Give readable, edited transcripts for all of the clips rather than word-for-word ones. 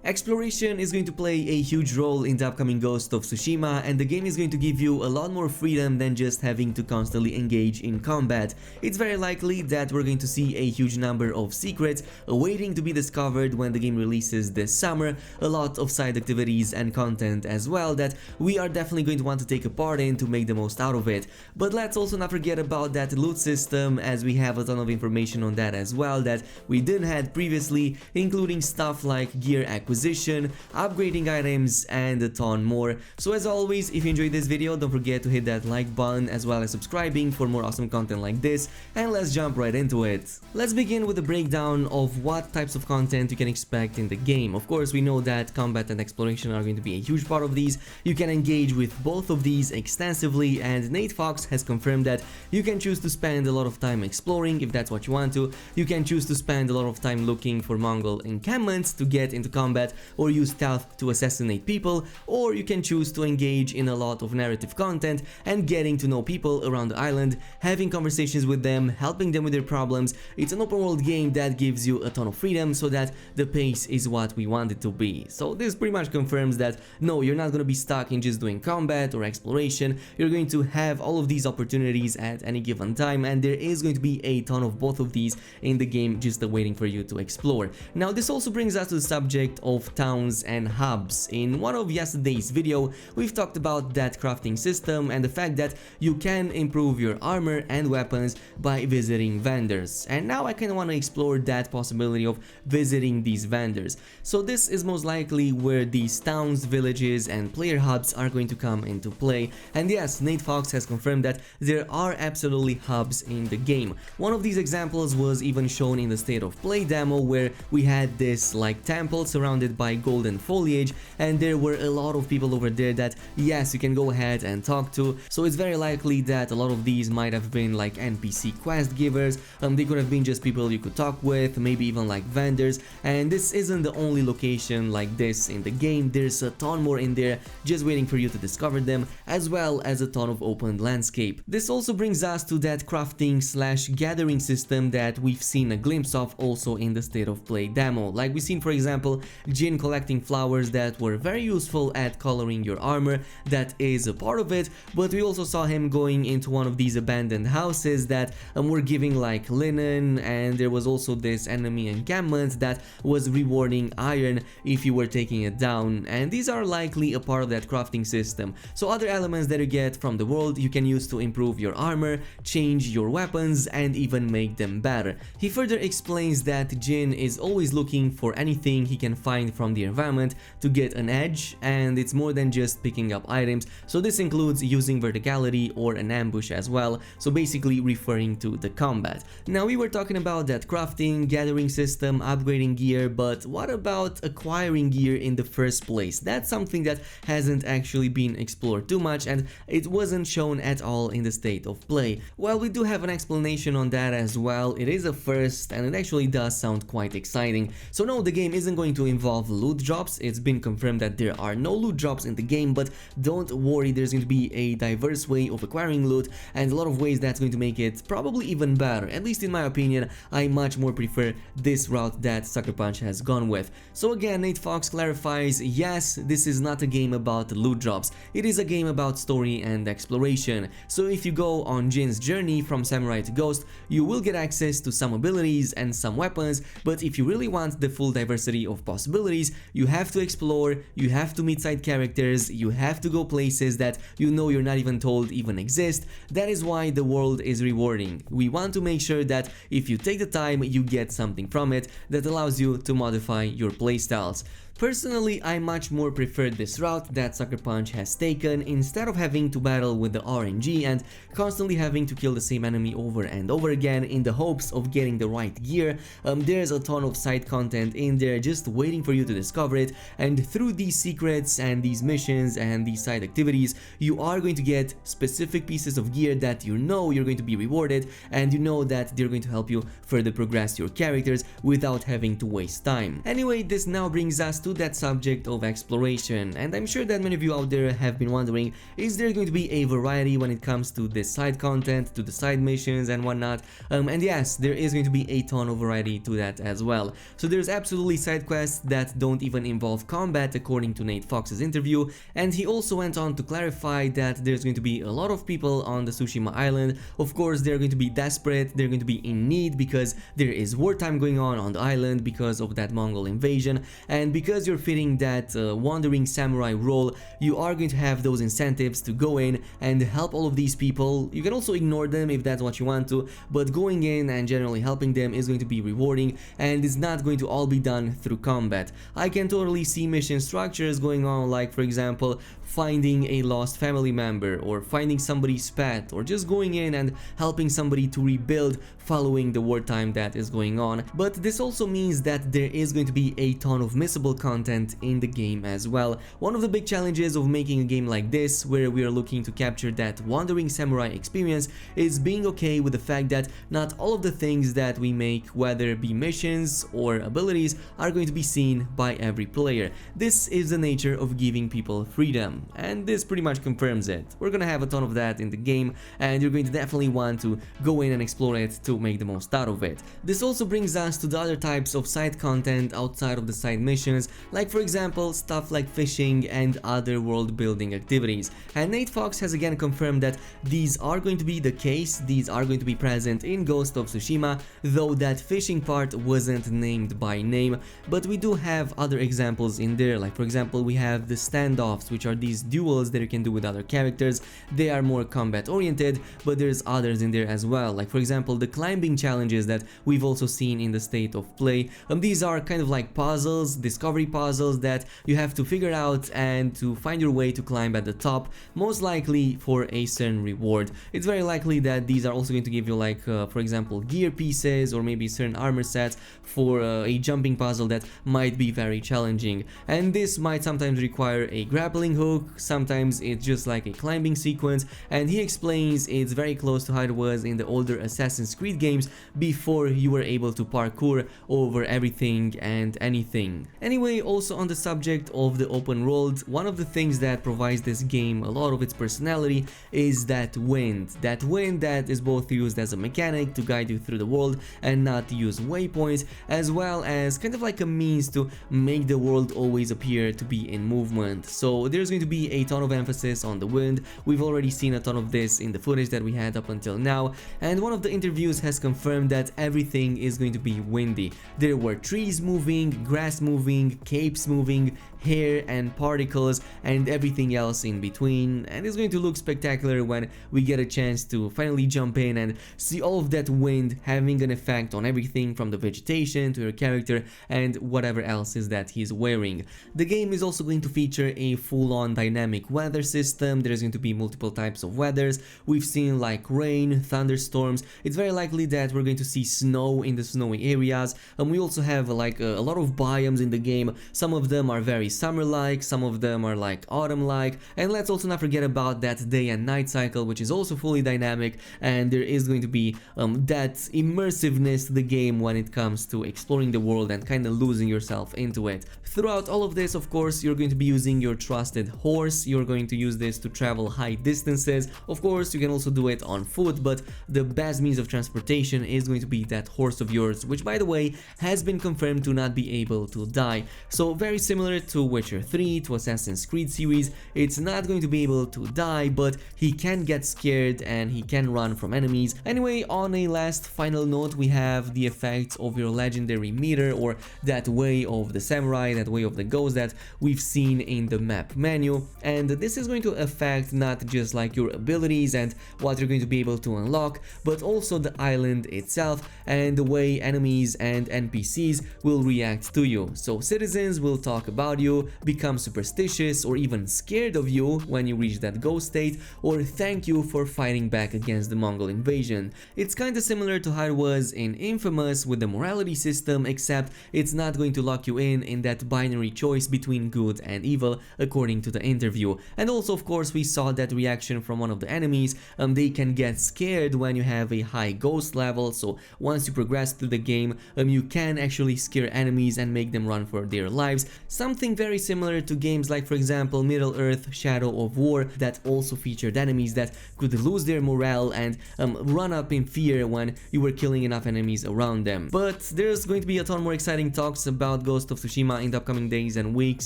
Exploration is going to play a huge role in the upcoming Ghost of Tsushima, and the game is going to give you a lot more freedom than just having to constantly engage in combat. It's very likely that we're going to see a huge number of secrets awaiting to be discovered when the game releases this summer, a lot of side activities and content as well that we are definitely going to want to take a part in to make the most out of it. But let's also not forget about that loot system, as we have a ton of information on that as well that we didn't have previously, including stuff like gear acquisition, upgrading items, and a ton more. So as always, if you enjoyed this video, don't forget to hit that like button as well as subscribing for more awesome content like this, and let's jump right into it. Let's begin with a breakdown of what types of content you can expect in the game. Of course, we know that combat and exploration are going to be a huge part of these. You can engage with both of these extensively, and Nate Fox has confirmed that you can choose to spend a lot of time exploring if that's what you want to. You can choose to spend a lot of time looking for Mongol encampments to get into combat, or use stealth to assassinate people, or you can choose to engage in a lot of narrative content and getting to know people around the island, having conversations with them, helping them with their problems. It's an open world game that gives you a ton of freedom so that the pace is what we want it to be. So this pretty much confirms that no, you're not going to be stuck in just doing combat or exploration. You're going to have all of these opportunities at any given time, and there is going to be a ton of both of these in the game just waiting for you to explore. Now this also brings us to the subject of towns and hubs. In one of yesterday's video, we've talked about that crafting system and the fact that you can improve your armor and weapons by visiting vendors. And now I kind of want to explore that possibility of visiting these vendors. So this is most likely where these towns, villages, and player hubs are going to come into play. And yes, Nate Fox has confirmed that there are absolutely hubs in the game. One of these examples was even shown in the state of play demo, where we had this like temple surrounded by golden foliage, and there were a lot of people over there that yes, you can go ahead and talk to. So it's very likely that a lot of these might have been like NPC quest givers. They could have been just people you could talk with, maybe even like vendors. And this isn't the only location like this in the game. There's a ton more in there just waiting for you to discover them, as well as a ton of open landscape. This also brings us to that crafting slash gathering system that we've seen a glimpse of also in the state of play demo. Like we've seen, for example, Jin collecting flowers that were very useful at coloring your armor. That is a part of it, but we also saw him going into one of these abandoned houses that were giving like linen, and there was also this enemy encampment that was rewarding iron if you were taking it down, and these are likely a part of that crafting system. So other elements that you get from the world you can use to improve your armor, change your weapons, and even make them better. He further explains that Jin is always looking for anything he can find from the environment to get an edge, and it's more than just picking up items. So this includes using verticality or an ambush as well, so basically referring to the combat. Now we were talking about that crafting, gathering system, upgrading gear, but what about acquiring gear in the first place? That's something that hasn't actually been explored too much, and it wasn't shown at all in the state of play. Well, we do have an explanation on that as well. It is a first, and it actually does sound quite exciting. So no, the game isn't going to involve loot drops. It's been confirmed that there are no loot drops in the game, but don't worry, there's going to be a diverse way of acquiring loot and a lot of ways that's going to make it probably even better. At least in my opinion, I much more prefer this route that Sucker Punch has gone with. So again, Nate Fox clarifies, yes, this is not a game about loot drops. It is a game about story and exploration. So if you go on Jin's journey from Samurai to Ghost, you will get access to some abilities and some weapons, but if you really want the full diversity of possibilities, you have to explore, you have to meet side characters, you have to go places that you know you're not even told even exist. That is why the world is rewarding. We want to make sure that if you take the time, you get something from it that allows you to modify your playstyles. Personally, I much more prefer this route that Sucker Punch has taken. Instead of having to battle with the RNG and constantly having to kill the same enemy over and over again in the hopes of getting the right gear, there's a ton of side content in there just waiting for you to discover it, and through these secrets and these missions and these side activities, you are going to get specific pieces of gear that you know you're going to be rewarded, and you know that they're going to help you further progress your characters without having to waste time. Anyway, this now brings us to that subject of exploration, and I'm sure that many of you out there have been wondering, is there going to be a variety when it comes to this side content, to the side missions and whatnot? And yes, there is going to be a ton of variety to that as well. So there's absolutely side quests elements that don't even involve combat, according to Nate Fox's interview, and he also went on to clarify that there's going to be a lot of people on the Tsushima island. Of course, they're going to be desperate, they're going to be in need because there is wartime going on the island because of that Mongol invasion, and because you're fitting that wandering samurai role, you are going to have those incentives to go in and help all of these people. You can also ignore them if that's what you want to, but going in and generally helping them is going to be rewarding, and it's not going to all be done through combat. I can totally see mission structures going on, like for example finding a lost family member, or finding somebody's pet, or just going in and helping somebody to rebuild following the wartime that is going on. But this also means that there is going to be a ton of missable content in the game as well. One of the big challenges of making a game like this, where we are looking to capture that wandering samurai experience, is being okay with the fact that not all of the things that we make, whether it be missions or abilities, are going to be seen by every player. This is the nature of giving people freedom, and this pretty much confirms it. We're gonna have a ton of that in the game, and you're going to definitely want to go in and explore it to make the most out of it. This also brings us to the other types of side content outside of the side missions, like for example stuff like fishing and other world building activities. And Nate Fox has again confirmed that these are going to be the case, these are going to be present in Ghost of Tsushima, though that fishing part wasn't named by name, but we do have other examples in there. Like for example, we have the standoffs, which are these duels that you can do with other characters. They are more combat oriented, but there's others in there as well, like for example the climbing challenges that we've also seen in the state of play. These are kind of like puzzles, discovery puzzles that you have to figure out and to find your way to climb at the top, most likely for a certain reward. It's very likely that these are also going to give you like for example gear pieces, or maybe certain armor sets for a jumping puzzle that might be very challenging, and this might sometimes require a grappling hook, sometimes it's just like a climbing sequence, and he explains it's very close to how it was in the older Assassin's Creed games before you were able to parkour over everything and anything. Anyway, also on the subject of the open world, one of the things that provides this game a lot of its personality is that wind that is both used as a mechanic to guide you through the world and not to use waypoints, as well as kind of like a means to make the world always appear to be in movement. So there's going to be a ton of emphasis on the wind. We've already seen a ton of this in the footage that we had up until now, and one of the interviews has confirmed that everything is going to be windy. There were trees moving, grass moving, capes moving, hair and particles, and everything else in between, and it's going to look spectacular when we get a chance to finally jump in and see all of that wind having an effect on everything from the vegetation to your character and whatever else is that he's wearing. The game is also going to feature a full-on dynamic weather system. There's going to be multiple types of weathers. We've seen like rain, thunderstorms. It's very likely that we're going to see snow in the snowy areas, and we also have like a lot of biomes in the game. Some of them are very summer-like, some of them are like autumn-like, and let's also not forget about that day and night cycle, which is also fully dynamic, and there is going to be that immersiveness to the game when it comes to exploring the world and kind of losing yourself into it. Throughout all of this, of course, you're going to be using your trusted horse. You're going to use this to travel high distances. Of course, you can also do it on foot, but the best means of transportation is going to be that horse of yours, which by the way has been confirmed to not be able to die. So very similar to Witcher 3, to Assassin's Creed series, it's not going to be able to die, but he can get scared and he can run from enemies. Anyway, on a last final note, we have the effects of your legendary meter, or that way of the samurai, that way of the ghost that we've seen in the map menu, and this is going to affect not just like your abilities and what you're going to be able to unlock, but also the island itself and the way enemies and NPCs will react to you. So citizens will talk about you, become superstitious or even scared of you when you reach that ghost state, or thank you for fighting back against the Mongol invasion. It's kinda similar to how it was in Infamous with the morality system, except it's not going to lock you in that binary choice between good and evil, according to the interview. And also, of course, we saw that reaction from one of the enemies. They can get scared when you have a high ghost level, so once you progress through the game, you can actually scare enemies and make them run for their lives. Something very similar to games like, for example, Middle-earth: Shadow of War, that also featured enemies that could lose their morale and run up in fear when you were killing enough enemies around them. But there's going to be a ton more exciting talks about about Ghost of Tsushima in the upcoming days and weeks,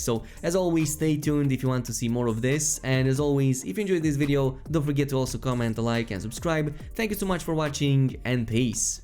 so as always stay tuned if you want to see more of this, and as always if you enjoyed this video don't forget to also comment, like and subscribe. Thank you so much for watching and peace!